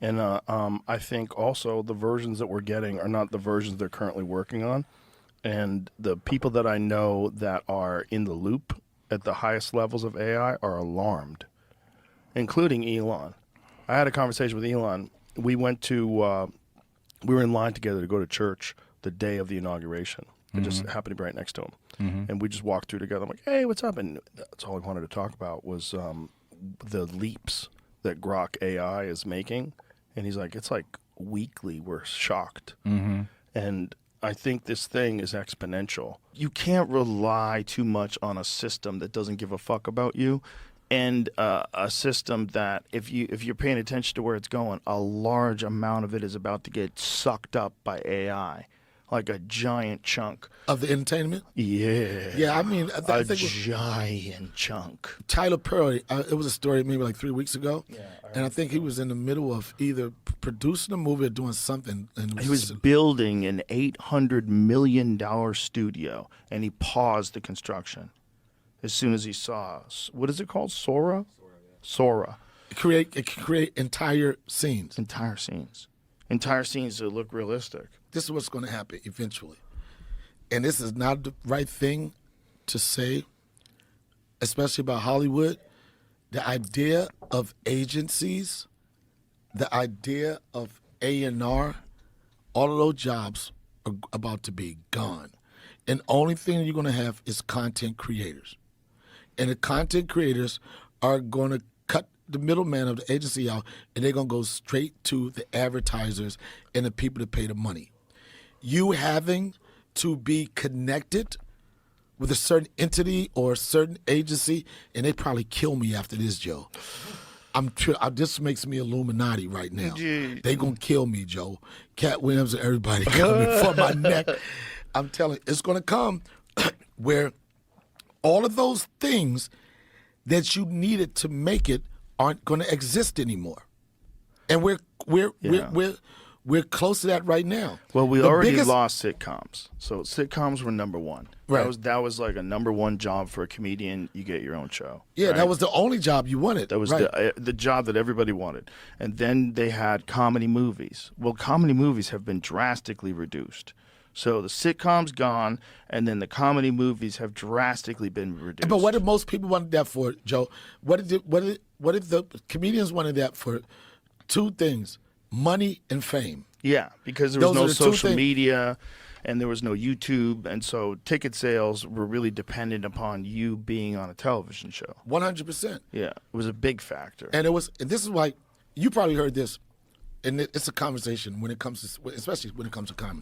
And I think also the versions that we're getting are not the versions they're currently working on. And the people that I know that are in the loop at the highest levels of AI are alarmed, including Elon. I had a conversation with Elon. We went to, we were in line together to go to church the day of the inauguration. It just happened to be right next to him. And we just walked through together. I'm like, hey, what's up? And that's all he wanted to talk about was the leaps that Grok AI is making. And he's like, it's like weekly we're shocked. And I think this thing is exponential. You can't rely too much on a system that doesn't give a fuck about you, and a system that if you're paying attention to where it's going, a large amount of it is about to get sucked up by AI, like a giant chunk of the entertainment. Yeah, I mean, I think giant chunk. Tyler Perry. It was a story maybe like 3 weeks ago, and I think he was in the middle of either producing a movie or doing something. And he was building an $800 million studio, and he paused the construction as soon as he saw, what is it called, Sora? Sora. It can create entire scenes. Entire scenes that look realistic. This is what's going to happen eventually. And this is not the right thing to say, especially about Hollywood. The idea of agencies, the idea of A&R, all of those jobs are about to be gone. And the only thing you're going to have is content creators. And the content creators are going to cut the middleman of the agency out, and they're going to go straight to the advertisers and the people that pay the money. You having to be connected with a certain entity or a certain agency, and they probably kill me after this, Joe. This makes me Illuminati right now. They gonna kill me, Joe. Cat Williams and everybody coming for my neck. I'm telling you, it's gonna come where all of those things that you needed to make it aren't gonna exist anymore, and we're close to that right now. Well, we already lost sitcoms. So sitcoms were number one. Right. That was like a number one job for a comedian. You get your own show. Yeah, right? That was the only job you wanted. That was right. the job that everybody wanted. And then they had comedy movies. Well, comedy movies have been drastically reduced. So the sitcom's gone, and then the comedy movies have drastically been reduced. But what did most people want that for, Joe? What did the comedians wanted that for? Two things. Money and fame. Yeah, because there was no social media and there was no YouTube, and so ticket sales were really dependent upon you being on a television show. 100%. Yeah, it was a big factor. And this is why you probably heard this, and it's a conversation when it comes to, especially when it comes to comedy.